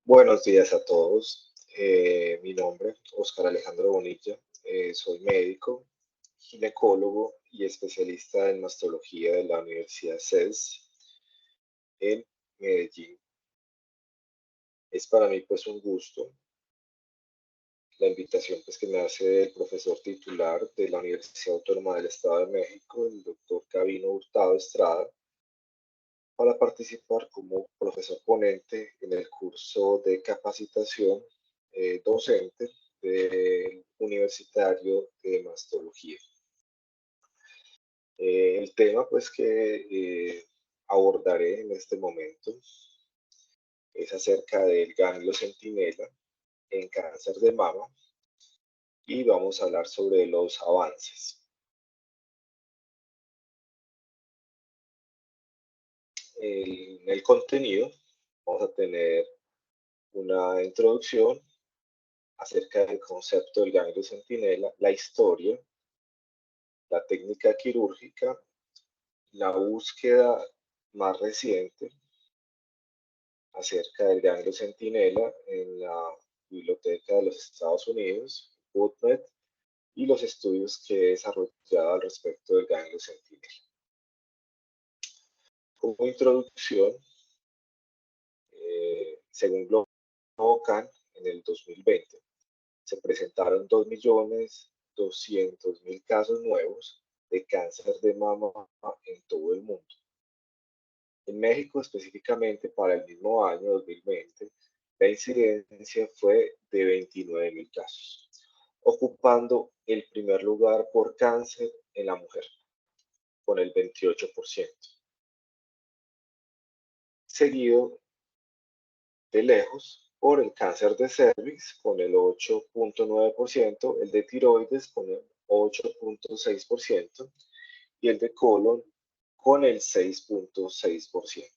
Buenos días a todos. Mi nombre es Oscar Alejandro Bonilla. Soy médico, ginecólogo y especialista en mastología de la Universidad CES en Medellín. Es para mí pues un gusto la invitación pues que me hace el profesor titular de la Universidad Autónoma del Estado de México, el doctor Gabino Hurtado Estrada, para participar como profesor ponente en el curso de capacitación docente del universitario de mastología. El tema pues que abordaré en este momento es acerca del ganglio centinela en cáncer de mama y vamos a hablar sobre los avances. En el contenido vamos a tener una introducción acerca del concepto del ganglio centinela, la historia, la técnica quirúrgica, la búsqueda más reciente acerca del ganglio centinela en la Biblioteca de los Estados Unidos, PubMed, y los estudios que he desarrollado al respecto del ganglio centinela. Como introducción, según GloboCan, en el 2020 se presentaron 2.200.000 casos nuevos de cáncer de mama en todo el mundo. En México, específicamente para el mismo año 2020, la incidencia fue de 29.000 casos, ocupando el primer lugar por cáncer en la mujer, con el 28%, seguido de lejos por el cáncer de cervix con el 8.9%, el de tiroides con el 8.6% y el de colon con el 6.6%.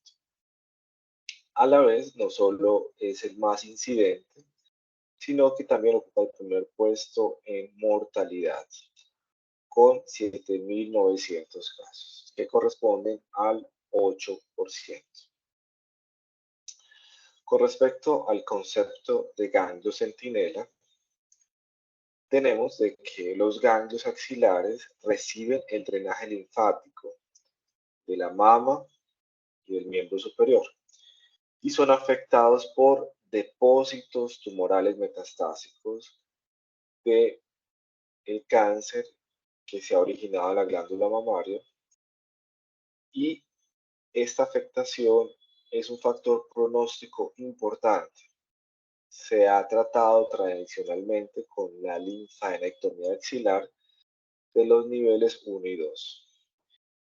A la vez, no solo es el más incidente, sino que también ocupa el primer puesto en mortalidad, con 7.900 casos, que corresponden al 8%. Con respecto al concepto de ganglio centinela, tenemos de que los ganglios axilares reciben el drenaje linfático de la mama y del miembro superior y son afectados por depósitos tumorales metastásicos de el cáncer que se ha originado en la glándula mamaria, y esta afectación es un factor pronóstico importante. Se ha tratado tradicionalmente con la linfadenectomía axilar de los niveles 1 y 2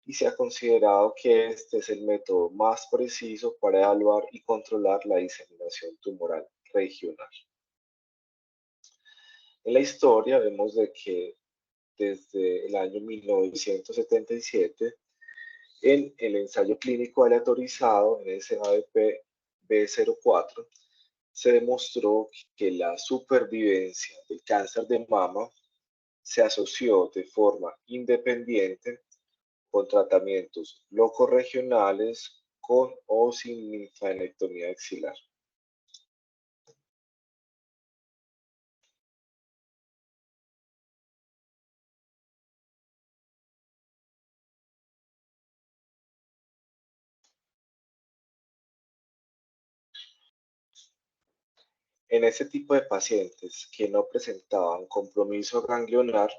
y se ha considerado que este es el método más preciso para evaluar y controlar la diseminación tumoral regional. En la historia vemos de que desde el año 1977, en el ensayo clínico aleatorizado en SABP B04, se demostró que la supervivencia del cáncer de mama se asoció de forma independiente con tratamientos locorregionales con o sin linfadenectomía axilar. En ese tipo de pacientes que no presentaban compromiso ganglionar,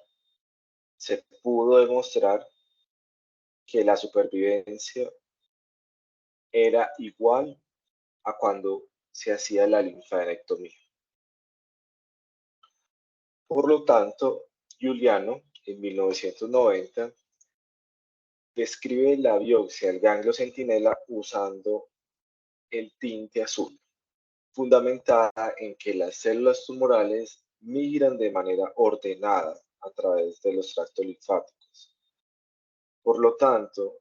se pudo demostrar que la supervivencia era igual a cuando se hacía la linfadenectomía. Por lo tanto, Giuliano, en 1990, describe la biopsia del ganglio centinela usando el tinte azul, fundamentada en que las células tumorales migran de manera ordenada a través de los tractos linfáticos. Por lo tanto,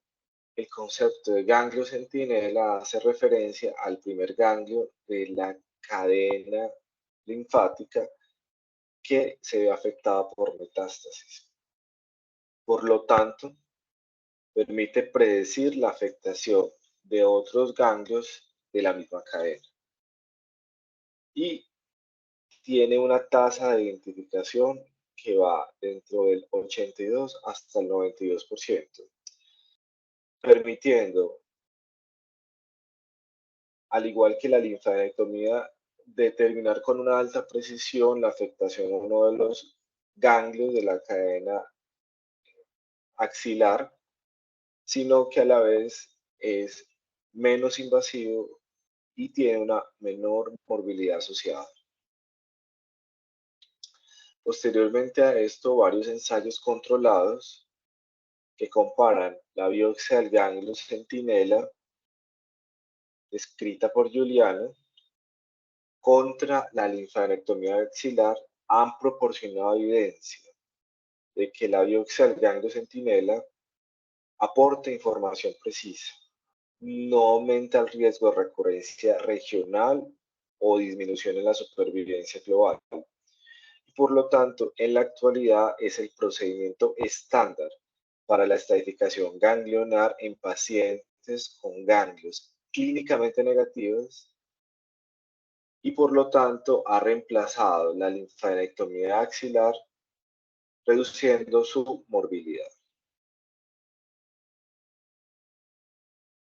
el concepto de ganglio centinela hace referencia al primer ganglio de la cadena linfática que se ve afectada por metástasis. Por lo tanto, permite predecir la afectación de otros ganglios de la misma cadena. y tiene una tasa de identificación que va dentro del 82 hasta el 92%, permitiendo, al igual que la linfadenectomía, determinar con una alta precisión la afectación a uno de los ganglios de la cadena axilar, sino que a la vez es menos invasivo y tiene una menor morbilidad asociada. Posteriormente a esto, varios ensayos controlados que comparan la biopsia del ganglio centinela, descrita por Giuliano, contra la linfadenectomía axilar han proporcionado evidencia de que la biopsia del ganglio centinela aporta información precisa, no aumenta el riesgo de recurrencia regional o disminución en la supervivencia global. Y por lo tanto, en la actualidad es el procedimiento estándar para la estratificación ganglionar en pacientes con ganglios clínicamente negativos y por lo tanto ha reemplazado la linfadenectomía axilar, reduciendo su morbilidad.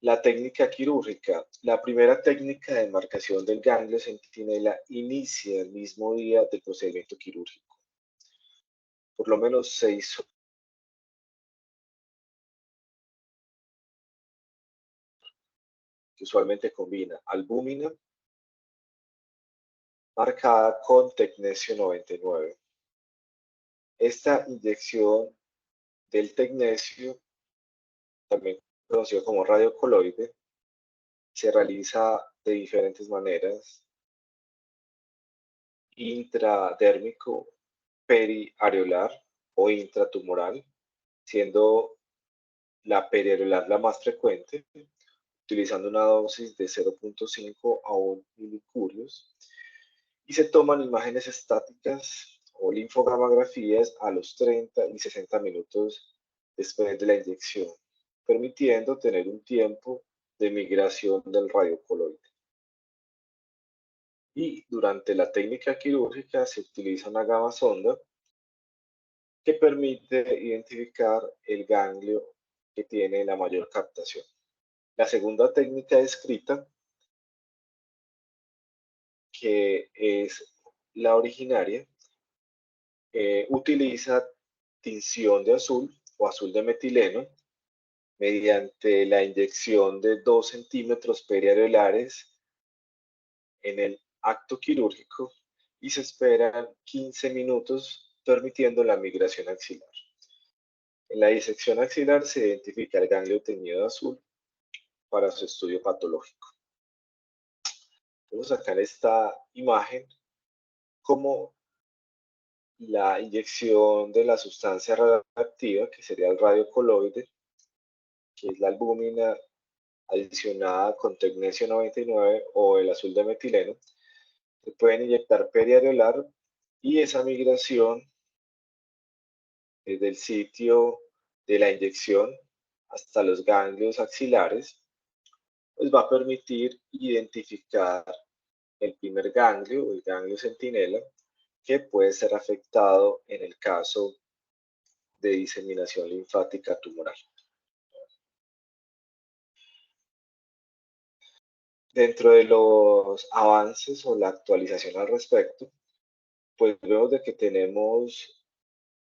La técnica quirúrgica. La primera técnica de marcación del ganglio centinela inicia el mismo día del procedimiento quirúrgico. Por lo menos 6 horas, que usualmente combina albúmina marcada con tecnesio 99. Esta inyección del tecnesio, también conocido como radiocoloide, se realiza de diferentes maneras: intradérmico, periareolar o intratumoral, siendo la periareolar la más frecuente, utilizando una dosis de 0.5 a 1 milicurios, y se toman imágenes estáticas o linfogamografías a los 30 y 60 minutos después de la inyección, permitiendo tener un tiempo de migración del radiocoloide. Y durante la técnica quirúrgica se utiliza una sonda que permite identificar el ganglio que tiene la mayor captación. La segunda técnica descrita, que es la originaria, utiliza tinción de azul o azul de metileno mediante la inyección de 2 centímetros periareolares en el acto quirúrgico y se esperan 15 minutos permitiendo la migración axilar. En la disección axilar se identifica el ganglio teñido de azul para su estudio patológico. Vemos acá en esta imagen cómo la inyección de la sustancia radioactiva, que sería el radiocoloide, que es la albúmina adicionada con tecnesio 99 o el azul de metileno, se pueden inyectar periareolar y esa migración desde el sitio de la inyección hasta los ganglios axilares, pues va a permitir identificar el primer ganglio, el ganglio centinela, que puede ser afectado en el caso de diseminación linfática tumoral. Dentro de los avances o la actualización al respecto, pues vemos de que tenemos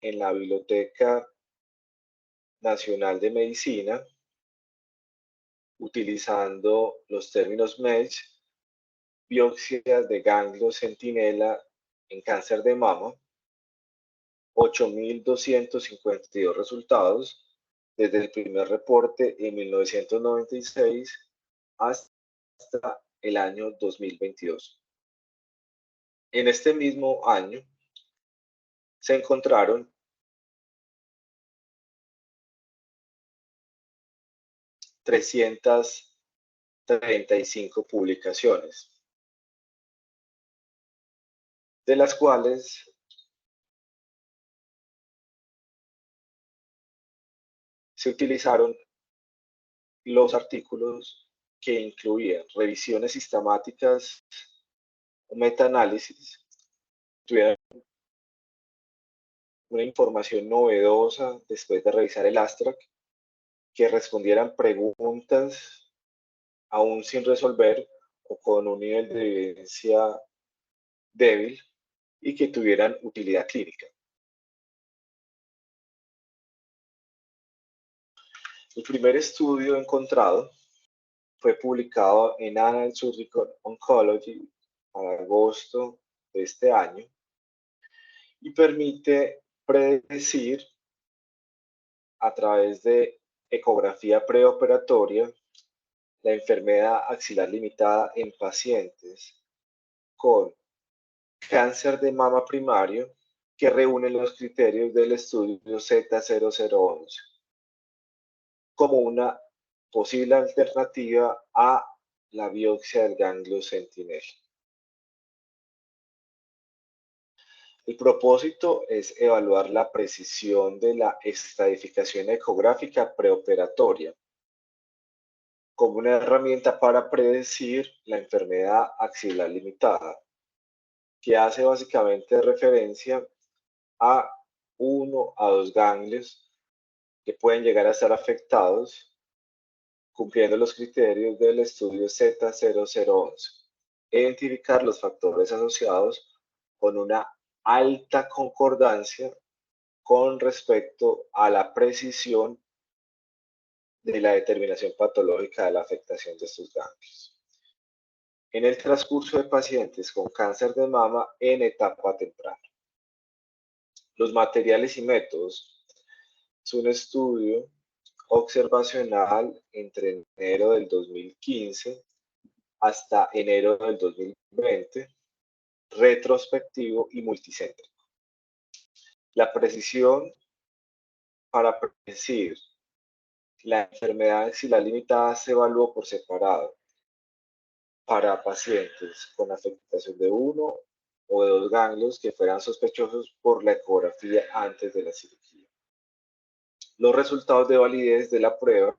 en la Biblioteca Nacional de Medicina, utilizando los términos MESH, biopsias de ganglio centinela en cáncer de mama, 8.252 resultados desde el primer reporte en 1996 hasta el año 2022. En este mismo año se encontraron 335 publicaciones, de las cuales se utilizaron los artículos que incluían revisiones sistemáticas un metaanálisis, tuvieran una información novedosa después de revisar el abstract, que respondieran preguntas aún sin resolver o con un nivel de evidencia débil y que tuvieran utilidad clínica. El primer estudio encontrado fue publicado en Annals of Surgical Oncology para agosto de este año y permite predecir a través de ecografía preoperatoria la enfermedad axilar limitada en pacientes con cáncer de mama primario que reúnen los criterios del estudio Z0011 como una posible alternativa a la biopsia del ganglio sentinel. El propósito es evaluar la precisión de la estratificación ecográfica preoperatoria como una herramienta para predecir la enfermedad axilar limitada, que hace básicamente referencia a 1 a 2 ganglios que pueden llegar a estar afectados cumpliendo los criterios del estudio Z0011. Identificar los factores asociados con una alta concordancia con respecto a la precisión de la determinación patológica de la afectación de estos ganglios. En el transcurso de pacientes con cáncer de mama en etapa temprana. Los materiales y métodos es un estudio observacional entre enero del 2015 hasta enero del 2020, retrospectivo y multicéntrico. La precisión para predecir la enfermedad axilar limitada se evaluó por separado para pacientes con afectación de 1 o de 2 ganglios que fueran sospechosos por la ecografía antes de la cirugía. Los resultados de validez de la prueba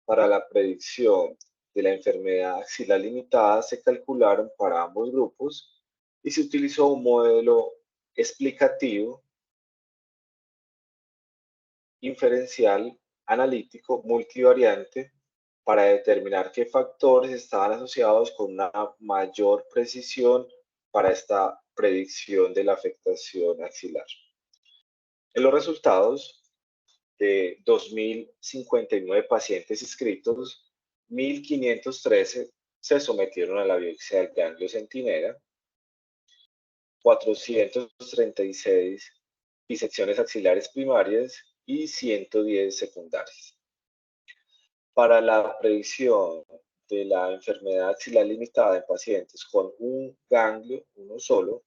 para la predicción de la enfermedad axilar limitada se calcularon para ambos grupos y se utilizó un modelo explicativo inferencial analítico multivariante para determinar qué factores estaban asociados con una mayor precisión para esta predicción de la afectación axilar. En los resultados de 2.059 pacientes inscritos, 1.513 se sometieron a la biopsia del ganglio centinela, 436 disecciones axilares primarias y 110 secundarias. Para la predicción de la enfermedad axilar limitada en pacientes con un ganglio, uno solo,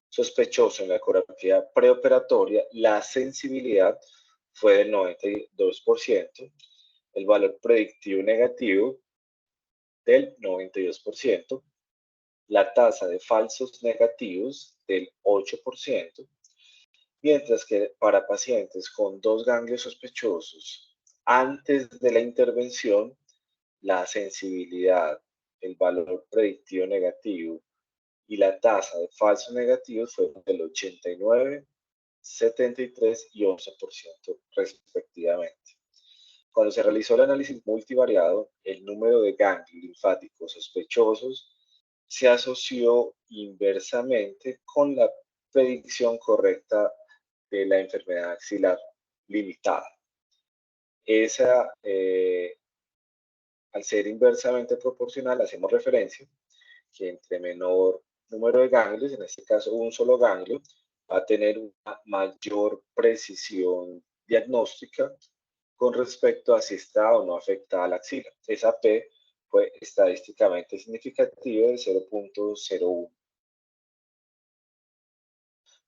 sospechoso en la ecografía preoperatoria, la sensibilidad fue del 92%, el valor predictivo negativo del 92%, la tasa de falsos negativos del 8%, mientras que para pacientes con 2 ganglios sospechosos antes de la intervención, la sensibilidad, el valor predictivo negativo y la tasa de falsos negativos fueron del 89, 73 y 11% respectivamente. Cuando se realizó el análisis multivariado, el número de ganglios linfáticos sospechosos se asoció inversamente con la predicción correcta de la enfermedad axilar limitada. Esa, al ser inversamente proporcional, hacemos referencia que entre menor número de ganglios, en este caso un solo ganglio, va a tener una mayor precisión diagnóstica con respecto a si está o no afectada la axila. Esa P fue estadísticamente significativa de 0.01.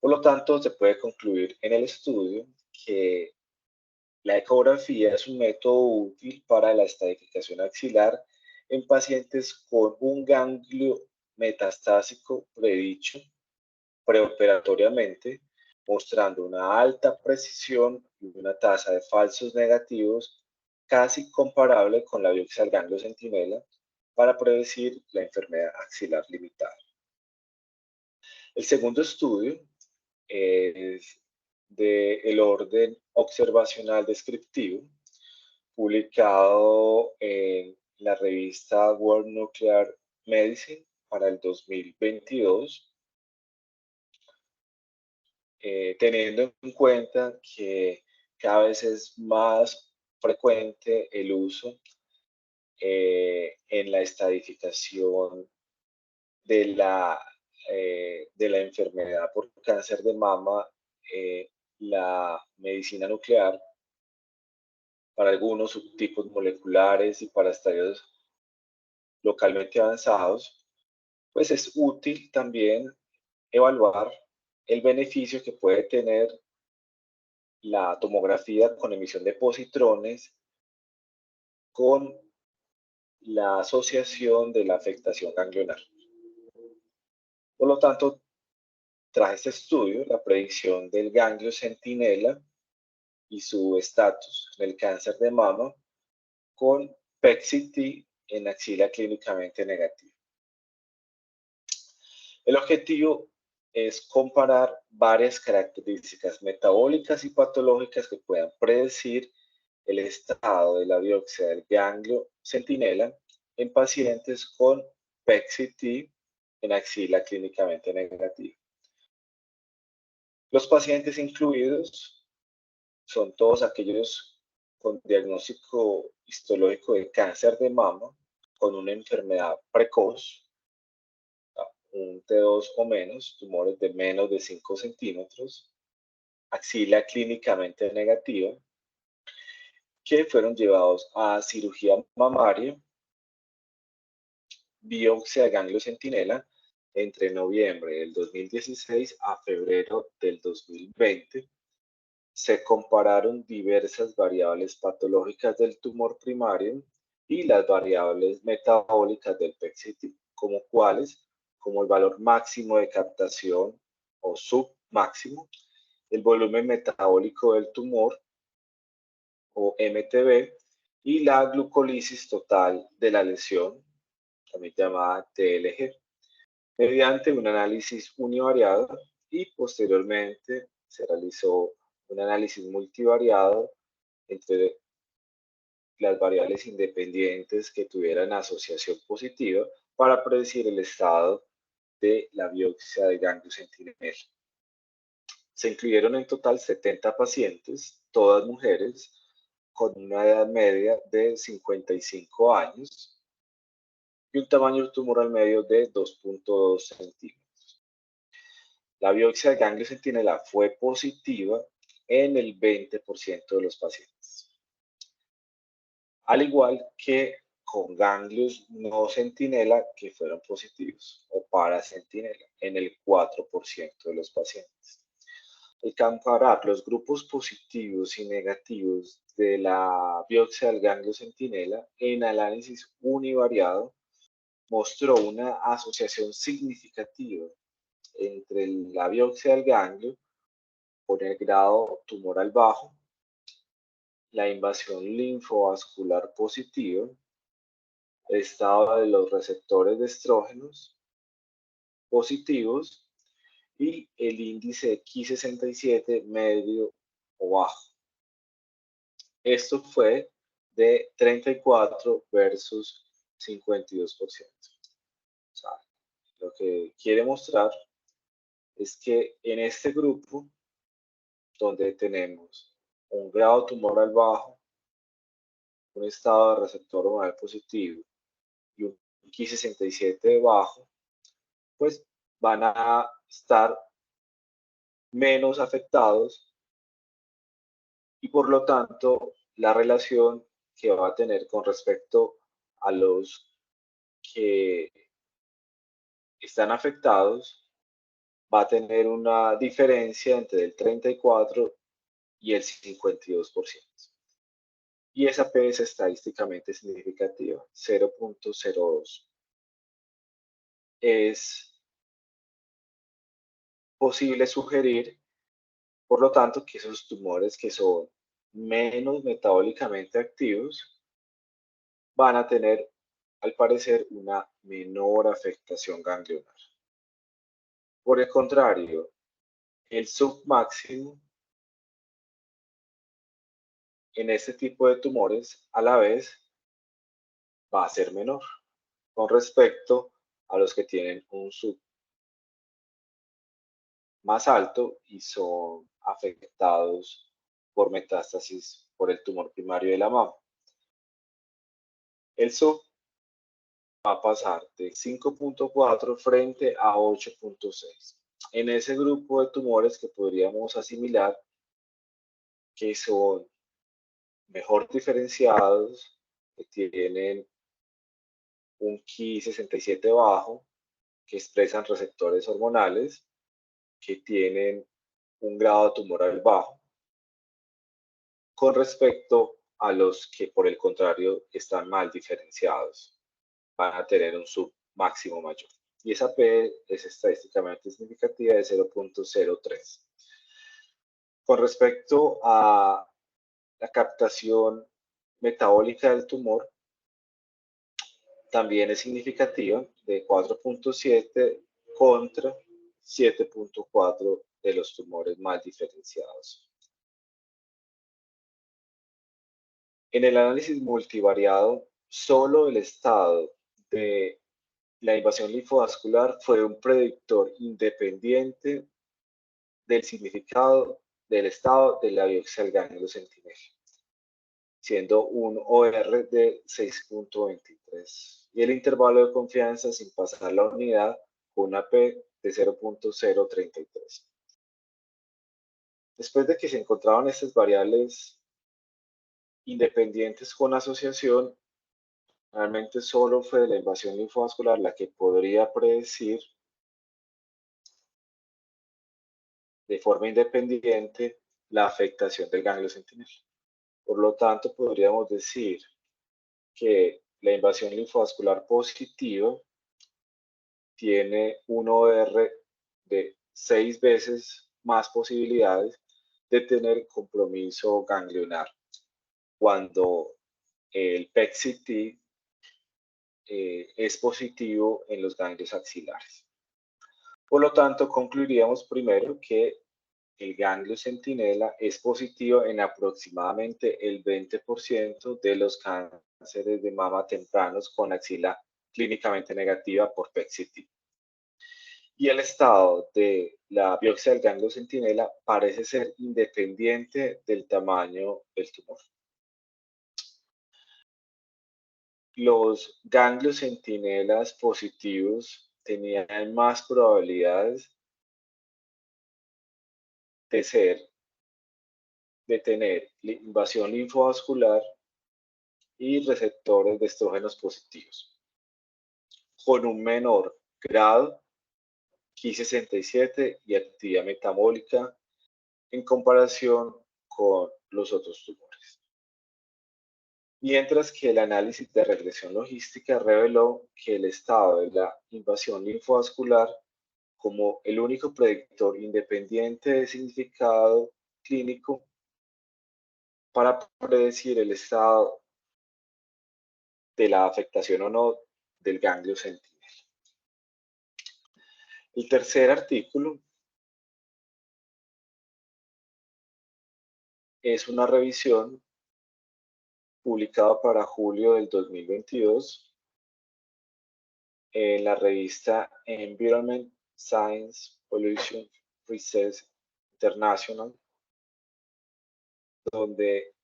Por lo tanto, se puede concluir en el estudio que la ecografía es un método útil para la estratificación axilar en pacientes con un ganglio metastásico predicho preoperatoriamente, mostrando una alta precisión y una tasa de falsos negativos casi comparable con la biopsia del ganglio centinela para predecir la enfermedad axilar limitada. El segundo estudio es del orden observacional descriptivo, publicado en la revista World Nuclear Medicine para el 2022, teniendo en cuenta que cada vez es más frecuente el uso en la estadificación de la enfermedad por cáncer de mama, la medicina nuclear para algunos subtipos moleculares y para estadios localmente avanzados, pues es útil también evaluar el beneficio que puede tener la tomografía con emisión de positrones con la asociación de la afectación ganglionar. Por lo tanto, tras este estudio, la predicción del ganglio centinela y su estatus en el cáncer de mama con PET-CT en axila clínicamente negativa. El objetivo es comparar varias características metabólicas y patológicas que puedan predecir el estado de la biopsia del ganglio centinela en pacientes con PET-CT en axila clínicamente negativa. Los pacientes incluidos son todos aquellos con diagnóstico histológico de cáncer de mama con una enfermedad precoz, un T2 o menos, tumores de menos de 5 centímetros, axila clínicamente negativa, que fueron llevados a cirugía mamaria, biopsia de ganglio centinela entre noviembre del 2016 a febrero del 2020. Se compararon diversas variables patológicas del tumor primario y las variables metabólicas del PET-CT, como cuáles, como el valor máximo de captación o submáximo, el volumen metabólico del tumor o MTB y la glucólisis total de la lesión, también llamada TLG, mediante un análisis univariado y posteriormente se realizó un análisis multivariado entre las variables independientes que tuvieran asociación positiva para predecir el estado de la biopsia de ganglio centinela. Se incluyeron en total 70 pacientes, todas mujeres, con una edad media de 55 años y un tamaño tumoral medio de 2.2 centímetros. La biopsia de ganglio centinela fue positiva en el 20% de los pacientes, al igual que con ganglios no centinela que fueron positivos o paracentinela en el 4% de los pacientes. Al comparar los grupos positivos y negativos de la biopsia del ganglio centinela en análisis univariado, mostró una asociación significativa entre la biopsia del ganglio con el grado tumoral bajo, la invasión linfovascular positiva, el estado de los receptores de estrógenos positivos y el índice Ki67 medio o bajo. Esto fue de 34 versus 52%. O sea, lo que quiere mostrar es que en este grupo, donde tenemos un grado tumoral bajo, un estado de receptor hormonal positivo y un Ki67 bajo, pues van a estar menos afectados y por lo tanto la relación que va a tener con respecto a los que están afectados va a tener una diferencia entre el 34 y el 52%. Y esa P es estadísticamente significativa, 0.02. Es posible sugerir, por lo tanto, que esos tumores que son menos metabólicamente activos van a tener, al parecer, una menor afectación ganglionar. Por el contrario, el submáximo en este tipo de tumores a la vez va a ser menor con respecto a los que tienen un sub más alto y son afectados por metástasis por el tumor primario de la mama. El sub va a pasar de 5.4 frente a 8.6. En ese grupo de tumores que podríamos asimilar que son mejor diferenciados, que tienen un Ki 67 bajo, que expresan receptores hormonales, que tienen un grado tumoral bajo, con respecto a los que por el contrario están mal diferenciados, van a tener un sub máximo mayor. Y esa P es estadísticamente significativa de 0.03. Con respecto a la captación metabólica del tumor, también es significativa de 4.7 contra 7.4 de los tumores mal diferenciados. En el análisis multivariado, solo el estado de la invasión linfovascular fue un predictor independiente del significado del estado de la biopsia del ganglio centinela, siendo un OR de 6.23 y el intervalo de confianza sin pasar la unidad con una P de 0.033. Después de que se encontraban estas variables independientes con asociación, realmente solo fue la invasión linfovascular la que podría predecir de forma independiente la afectación del ganglio centinela. Por lo tanto, podríamos decir que la invasión linfovascular positiva tiene un OR de 6 veces más posibilidades de tener compromiso ganglionar, cuando el PET-CT es positivo en los ganglios axilares. Por lo tanto, concluiríamos primero que el ganglio centinela es positivo en aproximadamente el 20% de los cánceres de mama tempranos con axila clínicamente negativa por PET-CT. Y el estado de la biopsia del ganglio centinela parece ser independiente del tamaño del tumor. Los ganglios centinelas positivos tenían más probabilidades de tener invasión linfovascular y receptores de estrógenos positivos, con un menor grado Ki67 y actividad metabólica en comparación con los otros tumores. Mientras que el análisis de regresión logística reveló que el estado de la invasión linfovascular, como el único predictor independiente de significado clínico para predecir el estado de la afectación o no del ganglio centinela. El tercer artículo es una revisión publicada para julio del 2022 en la revista Environment Science Pollution Research International, donde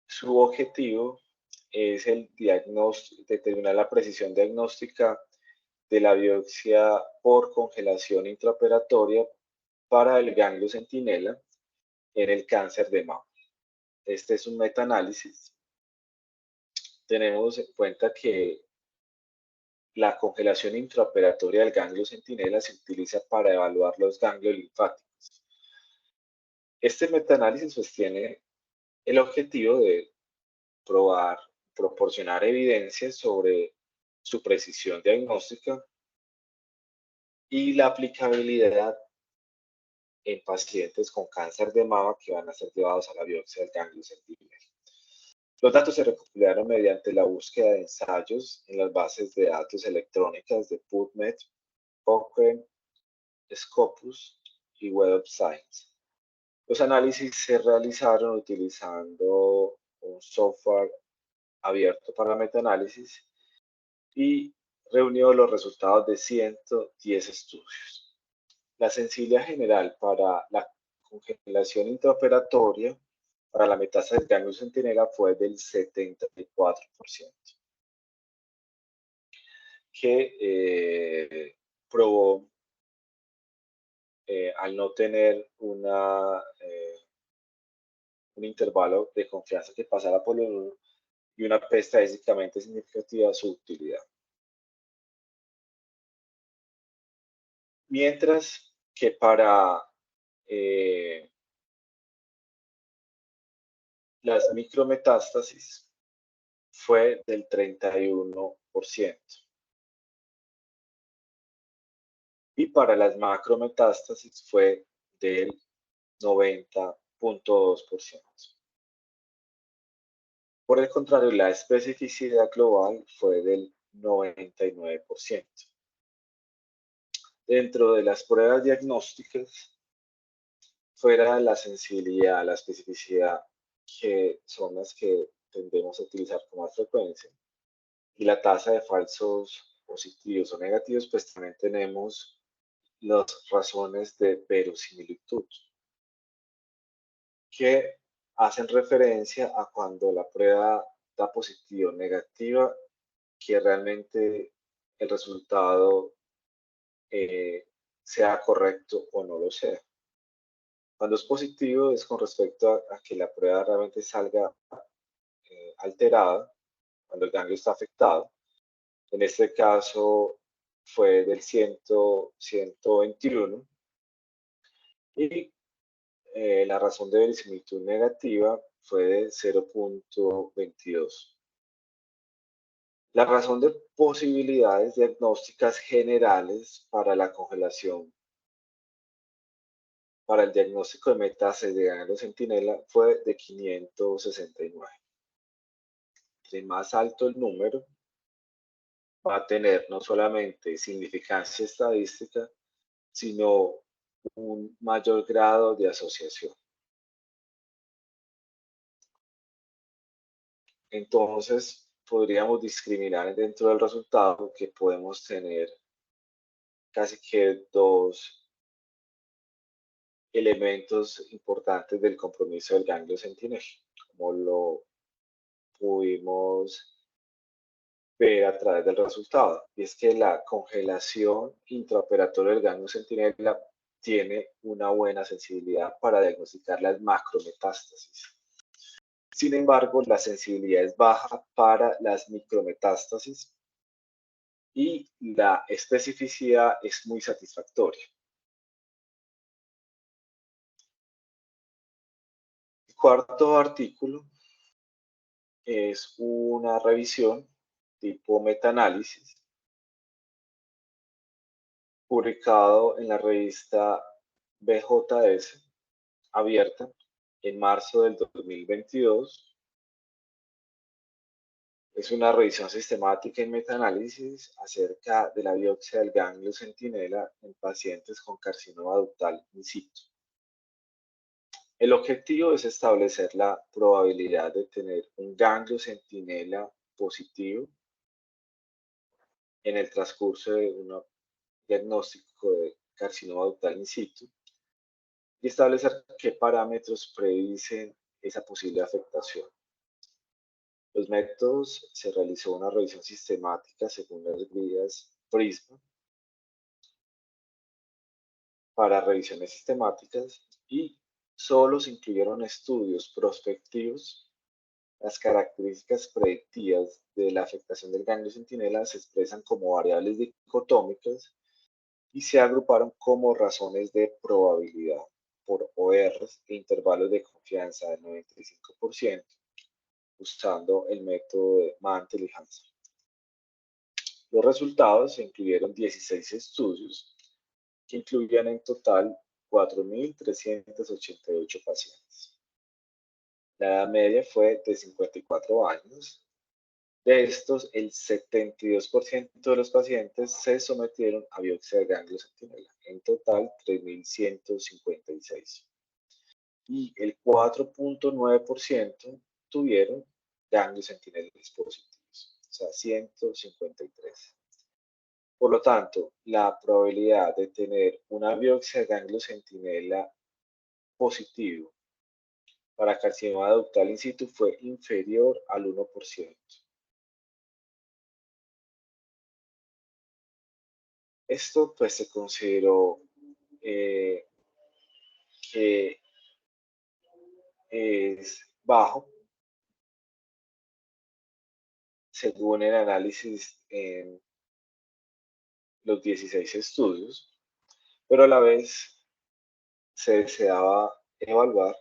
su objetivo es determinar la precisión diagnóstica de la biopsia por congelación intraoperatoria para el ganglio centinela en el cáncer de mama. Este es un metaanálisis. Tenemos en cuenta que la congelación intraoperatoria del ganglio centinela se utiliza para evaluar los ganglios linfáticos. Este metaanálisis pues tiene el objetivo de proporcionar evidencias sobre su precisión diagnóstica y la aplicabilidad en pacientes con cáncer de mama que van a ser llevados a la biopsia del ganglio centinela. Los datos se recopilaron mediante la búsqueda de ensayos en las bases de datos electrónicas de PubMed, Cochrane, Scopus y Web of Science. Los análisis se realizaron utilizando un software abierto para metaanálisis y reunió los resultados de 110 estudios. La sensibilidad general para la congelación intraoperatoria para la metástasis de ganglio centinela fue del 74%, que probó al no tener un intervalo de confianza que pasara por los 1 y una P estadísticamente significativa su utilidad. Mientras que para las micrometástasis fue del 31%. Y para las macrometástasis fue del 90.2%. Por el contrario, la especificidad global fue del 99%. Dentro de las pruebas diagnósticas, fuera de la sensibilidad, la especificidad, que son las que tendemos a utilizar con más frecuencia, y la tasa de falsos positivos o negativos, pues también tenemos las razones de verosimilitud, que hacen referencia a cuando la prueba da positivo o negativa, que realmente el resultado sea correcto o no lo sea. Cuando es positivo es con respecto a que la prueba realmente salga alterada, cuando el ganglio está afectado. En este caso fue del 121 y la razón de verosimilitud negativa fue de 0.22. La razón de posibilidades diagnósticas generales para la congelación para el diagnóstico de metástasis de ganglio centinela fue de 569. Entre más alto el número, va a tener no solamente significancia estadística, sino un mayor grado de asociación. Entonces, podríamos discriminar dentro del resultado que podemos tener casi que dos elementos importantes del compromiso del ganglio centinela, como lo pudimos ver a través del resultado, y es que la congelación intraoperatoria del ganglio centinela tiene una buena sensibilidad para diagnosticar las macrometástasis. Sin embargo, la sensibilidad es baja para las micrometástasis y la especificidad es muy satisfactoria. El cuarto artículo es una revisión tipo metaanálisis publicado en la revista BJS abierta en marzo del 2022. Es una revisión sistemática y metaanálisis acerca de la biopsia del ganglio centinela en pacientes con carcinoma ductal in situ. El objetivo es establecer la probabilidad de tener un ganglio centinela positivo en el transcurso de un diagnóstico de carcinoma ductal in situ y establecer qué parámetros predicen esa posible afectación. Los métodos: se realizó una revisión sistemática según las guías PRISMA para revisiones sistemáticas y solo se incluyeron estudios prospectivos. Las características predictivas de la afectación del ganglio centinela se expresan como variables dicotómicas y se agruparon como razones de probabilidad por ORs e intervalos de confianza del 95%, usando el método de Mantel y Hansen. Los resultados incluyeron 16 estudios que incluían en total 4.388 pacientes. La edad media fue de 54 años. De estos, el 72% de los pacientes se sometieron a biopsia de ganglio centinela, en total 3.156. Y el 4.9% tuvieron ganglios centinelas positivos, o sea, 153. Por lo tanto, la probabilidad de tener una biopsia de ganglio centinela positivo para carcinoma ductal in situ fue inferior al 1%. Esto pues se consideró que es bajo según el análisis en los 16 estudios, pero a la vez se deseaba evaluar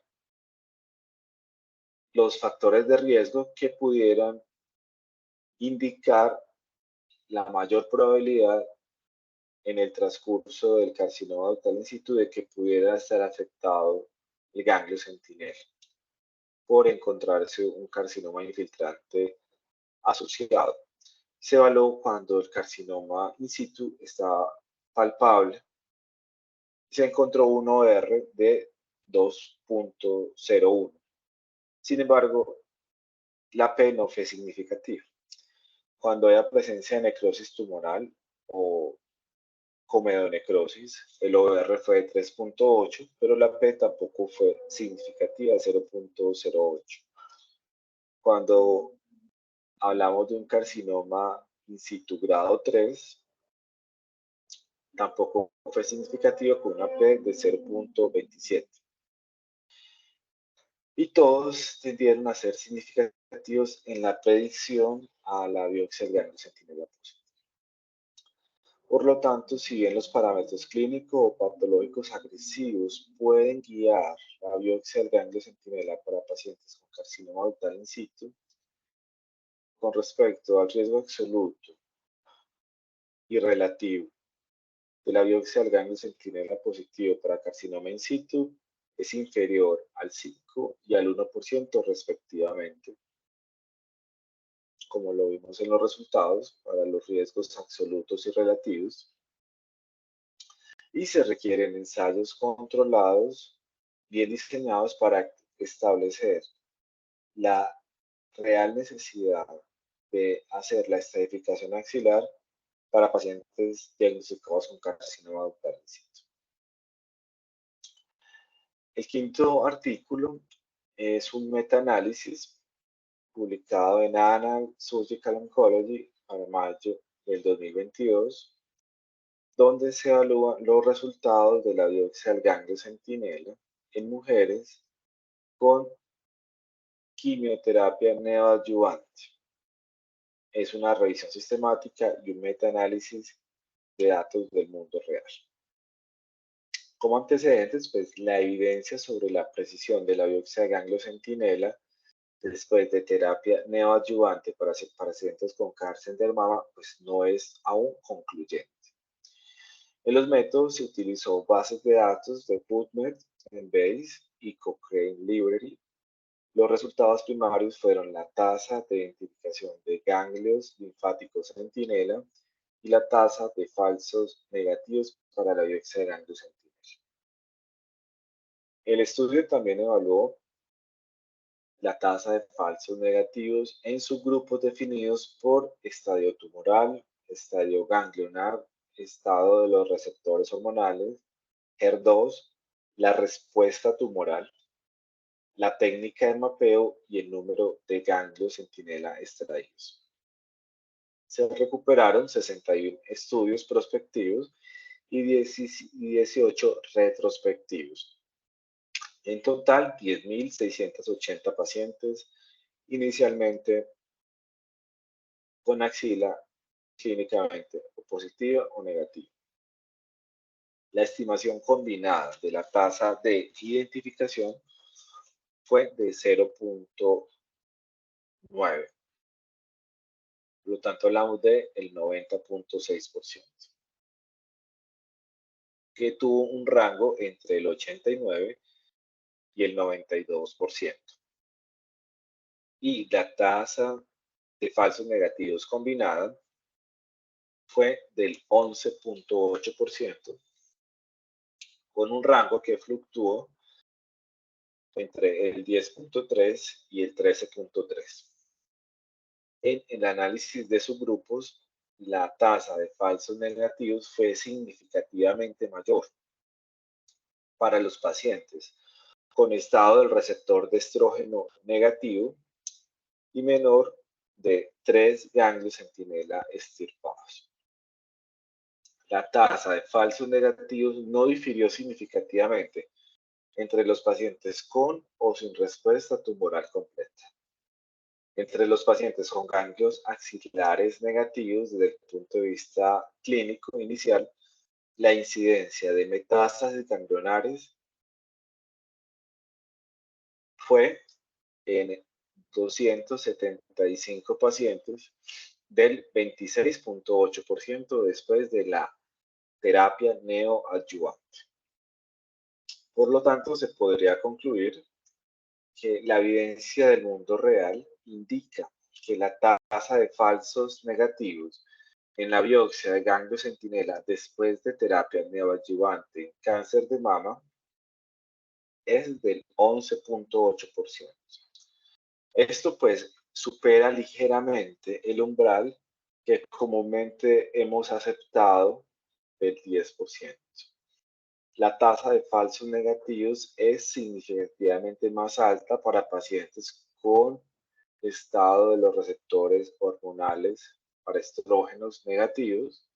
los factores de riesgo que pudieran indicar la mayor probabilidad en el transcurso del carcinoma ductal in situ de que pudiera estar afectado el ganglio centinela por encontrarse un carcinoma infiltrante asociado. Se evaluó cuando el carcinoma in situ estaba palpable y se encontró un OR de 2.01. Sin embargo, la P no fue significativa. Cuando haya presencia de necrosis tumoral o comedonecrosis, el OR fue de 3.8, pero la P tampoco fue significativa, 0.08. Cuando hablamos de un carcinoma in situ grado 3, tampoco fue significativo con una P de 0.27. Y todos tendieron a ser significativos en la predicción a la biopsia del ganglio centinela positiva. Por lo tanto, si bien los parámetros clínicos o patológicos agresivos pueden guiar la biopsia del ganglio centinela para pacientes con carcinoma ductal in situ, con respecto al riesgo absoluto y relativo de la biopsia del ganglio centinela positivo para carcinoma in situ es inferior al 5 y al 1% respectivamente, como lo vimos en los resultados para los riesgos absolutos y relativos, y se requieren ensayos controlados, bien diseñados para establecer la real necesidad de hacer la estratificación axilar para pacientes diagnosticados con carcinoma ductal in situ. El quinto artículo es un metaanálisis publicado en Annals Surgical Oncology para mayo del 2022, donde se evalúan los resultados de la biopsia del ganglio centinela en mujeres con quimioterapia neoadyuvante. Es una revisión sistemática y un metaanálisis de datos del mundo real. Como antecedentes, pues la evidencia sobre la precisión de la biopsia de ganglio centinela después de terapia neoadyuvante para pacientes con cáncer de mama, pues no es aún concluyente. En los métodos se utilizó bases de datos de PubMed, Embase y Cochrane Library. Los resultados primarios fueron la tasa de identificación de ganglios linfáticos centinela y la tasa de falsos negativos para la biopsia de ganglio centinela. El estudio también evaluó la tasa de falsos negativos en subgrupos definidos por estadio tumoral, estadio ganglionar, estado de los receptores hormonales, HER2, la respuesta tumoral, la técnica de mapeo y el número de ganglios centinela extraídos. Se recuperaron 61 estudios prospectivos y 18 retrospectivos. En total, 10.680 pacientes inicialmente con axila clínicamente o positiva o negativa. La estimación combinada de la tasa de identificación fue de 0.9. Por lo tanto, hablamos de el 90.6%, que tuvo un rango entre el 89 y el 92%. y la tasa de falsos negativos combinada fue del 11.8%, con un rango que fluctuó entre el 10.3 y el 13.3. En el análisis de subgrupos, la tasa de falsos negativos fue significativamente mayor para los pacientes con estado del receptor de estrógeno negativo y menor de 3 ganglios centinela extirpados. La tasa de falsos negativos no difirió significativamente entre los pacientes con o sin respuesta tumoral completa. Entre los pacientes con ganglios axilares negativos desde el punto de vista clínico inicial, la incidencia de metástasis ganglionares fue en 275 pacientes del 26.8% después de la terapia neoadyuvante. Por lo tanto, se podría concluir que la evidencia del mundo real indica que la tasa de falsos negativos en la biopsia de ganglio centinela después de terapia neoadyuvante en cáncer de mama es del 11.8%. Esto pues supera ligeramente el umbral que comúnmente hemos aceptado del 10%. La tasa de falsos negativos es significativamente más alta para pacientes con estado de los receptores hormonales para estrógenos negativos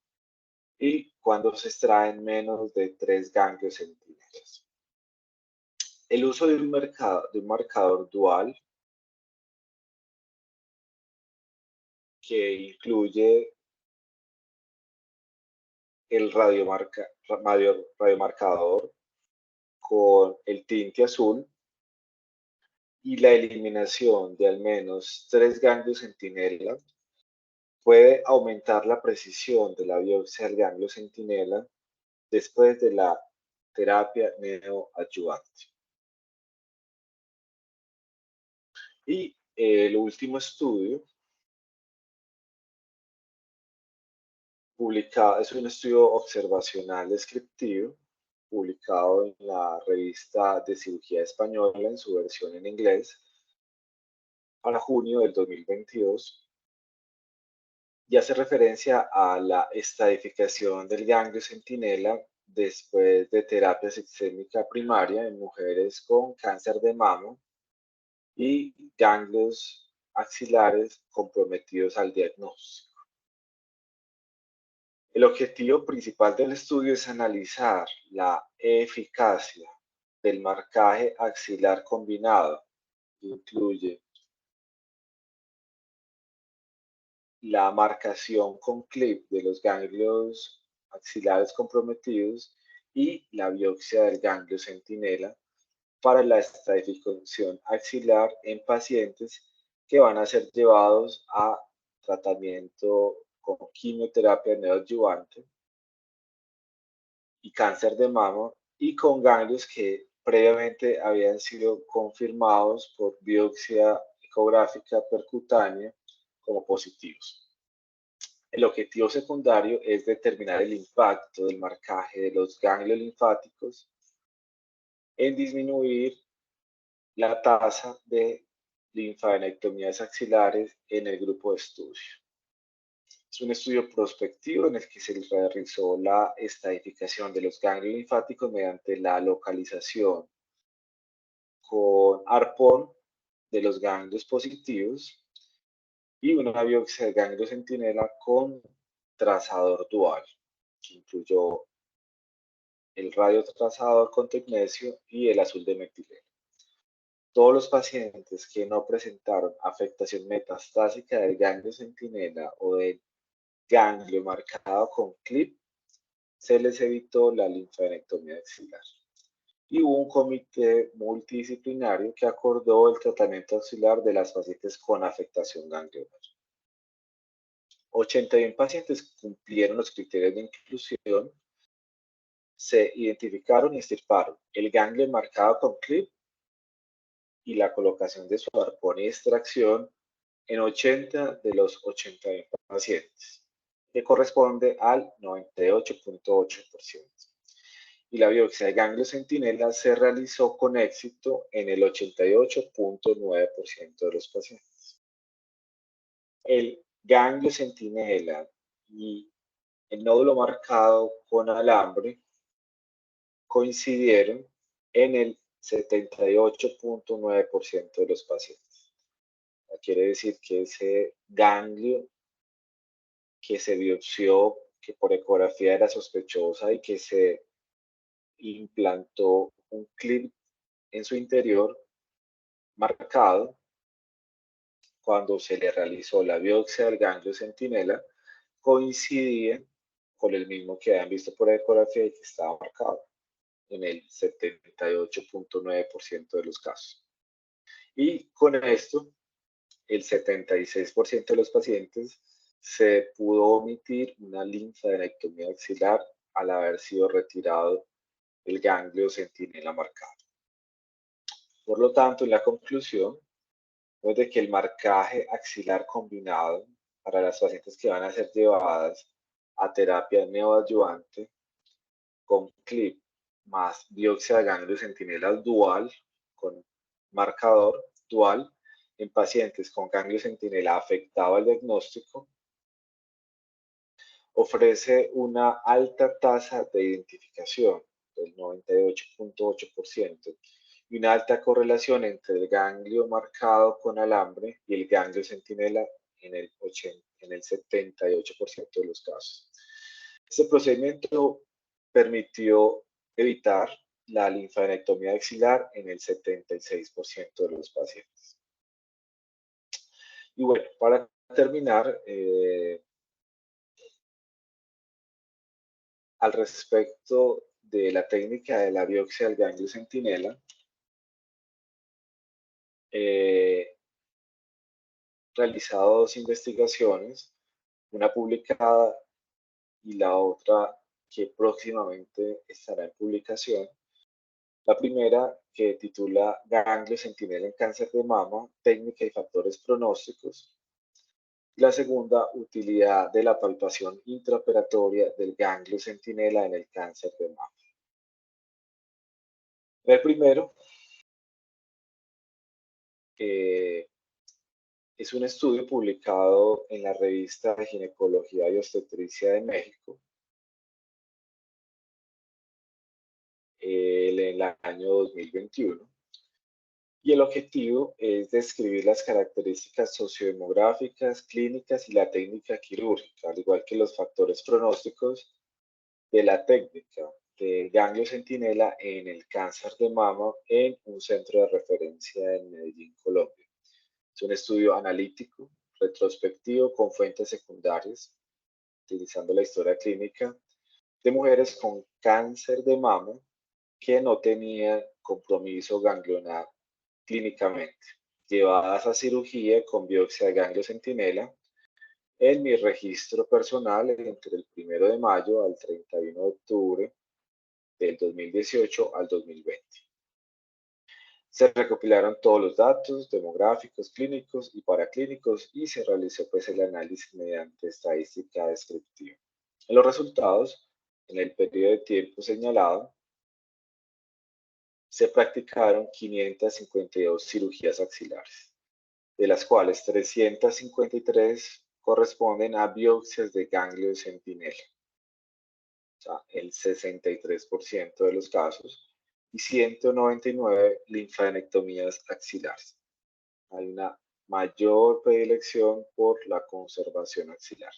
y cuando se extraen menos de 3 ganglios centinelas. El uso de un marcador dual que incluye el radiomarcador con el tinte azul y la eliminación de al menos 3 ganglios centinela puede aumentar la precisión de la biopsia del ganglio centinela después de la terapia neoadyuvante. Y el último estudio publicado es un estudio observacional descriptivo publicado en la revista de cirugía española en su versión en inglés para junio del 2022 y hace referencia a la estadificación del ganglio centinela después de terapia sistémica primaria en mujeres con cáncer de mama y ganglios axilares comprometidos al diagnóstico. El objetivo principal del estudio es analizar la eficacia del marcaje axilar combinado, que incluye la marcación con clip de los ganglios axilares comprometidos y la biopsia del ganglio centinela para la estratificación axilar en pacientes que van a ser llevados a tratamiento con quimioterapia neoadyuvante y cáncer de mama y con ganglios que previamente habían sido confirmados por biopsia ecográfica percutánea como positivos. El objetivo secundario es determinar el impacto del marcaje de los ganglios linfáticos en disminuir la tasa de linfadenectomías axilares en el grupo de estudio. Es un estudio prospectivo en el que se realizó la estadificación de los ganglios linfáticos mediante la localización con ARPON de los ganglios positivos y una biopsia de ganglio centinela con trazador dual, que incluyó el radiotrazador con tecnecio y el azul de metileno. Todos los pacientes que no presentaron afectación metastásica del ganglio centinela o del ganglio marcado con clip, se les evitó la linfadenectomía axilar. Y hubo un comité multidisciplinario que acordó el tratamiento axilar de las pacientes con afectación ganglionar. 81 pacientes cumplieron los criterios de inclusión, se identificaron y extirparon el ganglio marcado con clip y la colocación de su arpón y extracción en 80 de los 81 pacientes, que corresponde al 98.8%. Y la biopsia de ganglio centinela se realizó con éxito en el 88.9% de los pacientes. El ganglio centinela y el nódulo marcado con alambre coincidieron en el 78.9% de los pacientes. Quiere decir que ese ganglio que se biopsió, que por ecografía era sospechosa y que se implantó un clip en su interior marcado, cuando se le realizó la biopsia del ganglio centinela, coincidía con el mismo que habían visto por ecografía y que estaba marcado en el 78.9% de los casos. Y con esto, el 76% de los pacientes se pudo omitir una linfadenectomía axilar al haber sido retirado el ganglio centinela marcado. Por lo tanto, en la conclusión, es de que el marcaje axilar combinado para las pacientes que van a ser llevadas a terapia neoadyuvante con clip más biopsia de ganglio centinela dual con marcador dual en pacientes con ganglio centinela afectado al diagnóstico, ofrece una alta tasa de identificación del 98.8% y una alta correlación entre el ganglio marcado con alambre y el ganglio centinela en el 78% de los casos. Este procedimiento permitió evitar la linfadenectomía axilar en el 76% de los pacientes. Y bueno, para terminar, al respecto de la técnica de la biopsia del ganglio centinela, realizado dos investigaciones, una publicada y la otra que próximamente estará en publicación. La primera, que titula Ganglio centinela en cáncer de mama, técnica y factores pronósticos. La segunda, utilidad de la palpación intraoperatoria del ganglio centinela en el cáncer de mama. El primero es un estudio publicado en la revista de Ginecología y Obstetricia de México en el año 2021. Y el objetivo es describir las características sociodemográficas, clínicas y la técnica quirúrgica, al igual que los factores pronósticos de la técnica de ganglio centinela en el cáncer de mama en un centro de referencia en Medellín, Colombia. Es un estudio analítico, retrospectivo, con fuentes secundarias, utilizando la historia clínica de mujeres con cáncer de mama que no tenían compromiso ganglionar clínicamente, llevadas a cirugía con biopsia de ganglio centinela en mi registro personal entre el 1 de mayo al 31 de octubre del 2018 al 2020. Se recopilaron todos los datos demográficos, clínicos y paraclínicos y se realizó pues el análisis mediante estadística descriptiva. En los resultados, en el periodo de tiempo señalado, se practicaron 552 cirugías axilares, de las cuales 353 corresponden a biopsias de ganglio centinela, o sea, el 63% de los casos, y 199 linfadenectomías axilares. Hay una mayor predilección por la conservación axilar.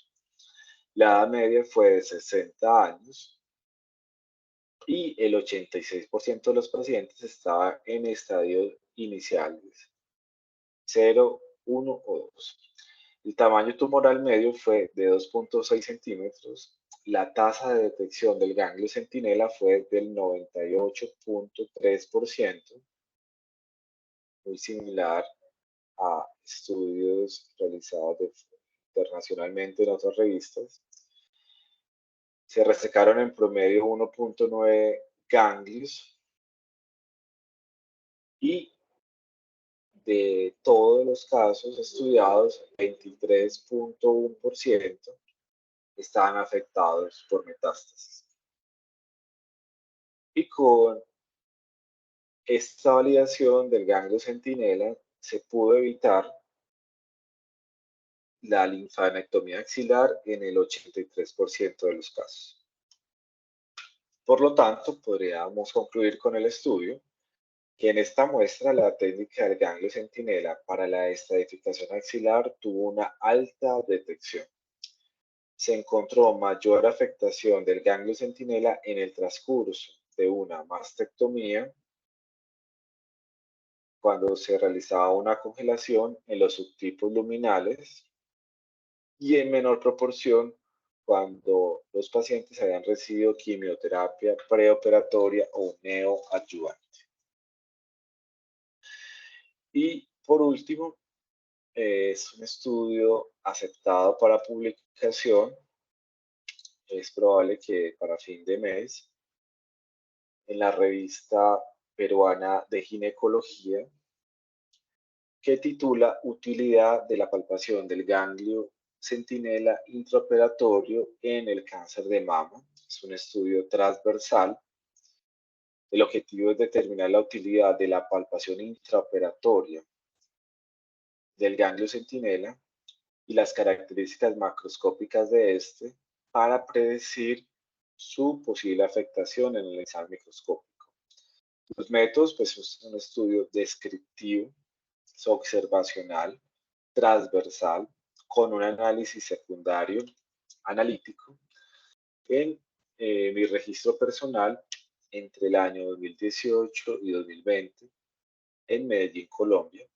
La edad media fue de 60 años y el 86% de los pacientes estaba en estadios iniciales 0, 1 o 2. El tamaño tumoral medio fue de 2.6 centímetros. La tasa de detección del ganglio centinela fue del 98.3%, muy similar a estudios realizados internacionalmente en otras revistas. Se resecaron en promedio 1.9 ganglios y de todos los casos estudiados, 23.1% estaban afectados por metástasis. Y con esta validación del ganglio centinela se pudo evitar la linfadenectomía axilar en el 83% de los casos. Por lo tanto, podríamos concluir con el estudio que en esta muestra la técnica del ganglio centinela para la estratificación axilar tuvo una alta detección. Se encontró mayor afectación del ganglio centinela en el transcurso de una mastectomía cuando se realizaba una congelación en los subtipos luminales y en menor proporción cuando los pacientes habían recibido quimioterapia preoperatoria o neoadyuvante. Y por último, es un estudio aceptado para publicación. Es probable que para fin de mes, en la revista peruana de ginecología, que titula Utilidad de la palpación del ganglio centinela intraoperatorio en el cáncer de mama. Es un estudio transversal. El objetivo es determinar la utilidad de la palpación intraoperatoria del ganglio centinela y las características macroscópicas de este para predecir su posible afectación en el examen microscópico. Los métodos, pues es un estudio descriptivo, observacional, transversal, con un análisis secundario analítico. En mi registro personal, entre el año 2018 y 2020, en Medellín, Colombia,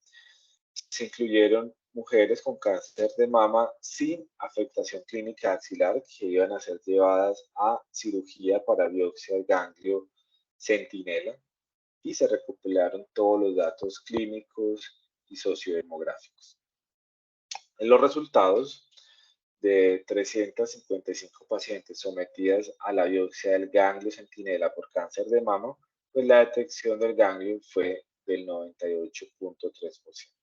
se incluyeron mujeres con cáncer de mama sin afectación clínica axilar que iban a ser llevadas a cirugía para biopsia del ganglio centinela y se recopilaron todos los datos clínicos y sociodemográficos. En los resultados de 355 pacientes sometidas a la biopsia del ganglio centinela por cáncer de mama, pues la detección del ganglio fue del 98.3%.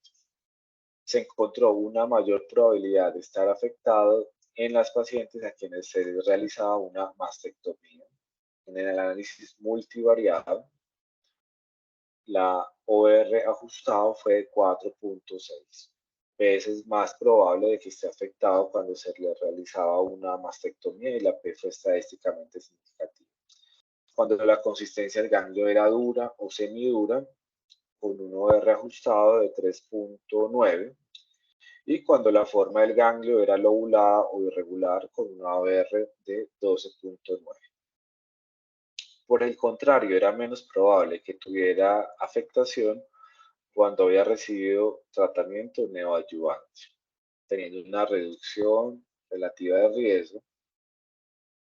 Se encontró una mayor probabilidad de estar afectado en las pacientes a quienes se les realizaba una mastectomía. En el análisis multivariado, la OR ajustado fue de 4.6 veces más probable de que esté afectado cuando se le realizaba una mastectomía y la P fue estadísticamente significativa. Cuando la consistencia del ganglio era dura o semidura, con un OR ajustado de 3.9, y cuando la forma del ganglio era lobulada o irregular con una OR de 12.9. Por el contrario, era menos probable que tuviera afectación cuando había recibido tratamiento neoadyuvante, teniendo una reducción relativa de riesgo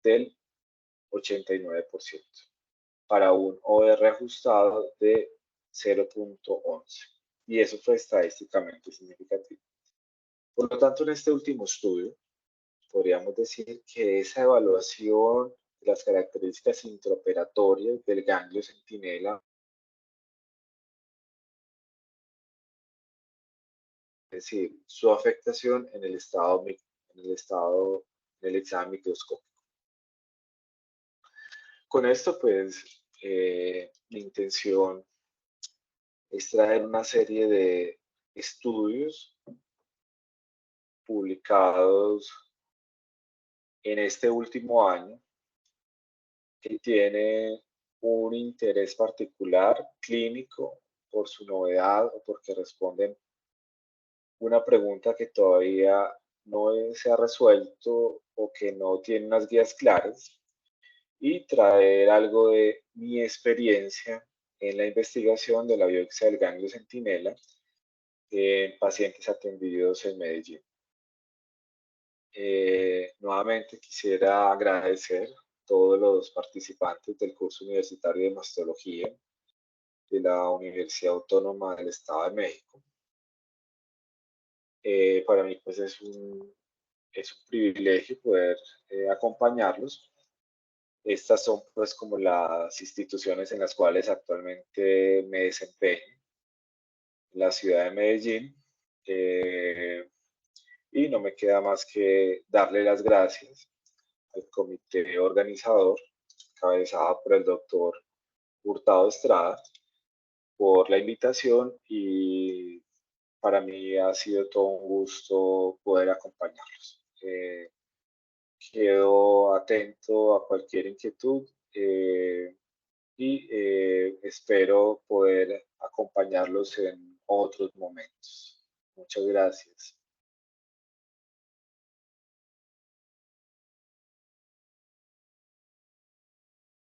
del 89%, para un OR ajustado de 0.11, y eso fue estadísticamente significativo. Por lo tanto, en este último estudio, podríamos decir que esa evaluación de las características intraoperatorias del ganglio centinela, es decir, su afectación en el examen microscópico. Con esto, pues, mi intención es traer una serie de estudios publicados en este último año que tiene un interés particular clínico por su novedad o porque responden una pregunta que todavía no se ha resuelto o que no tiene unas guías claras, y traer algo de mi experiencia en la investigación de la biopsia del ganglio centinela en pacientes atendidos en Medellín. Nuevamente quisiera agradecer a todos los participantes del curso universitario de mastología de la Universidad Autónoma del Estado de México. Para mí, pues, es un privilegio poder acompañarlos. Estas son, pues, como las instituciones en las cuales actualmente me desempeño. en la ciudad de Medellín. Y no me queda más que darle las gracias al comité organizador, cabezado por el doctor Hurtado Estrada, por la invitación, y para mí ha sido todo un gusto poder acompañarlos. Quedo atento a cualquier inquietud y espero poder acompañarlos en otros momentos. Muchas gracias.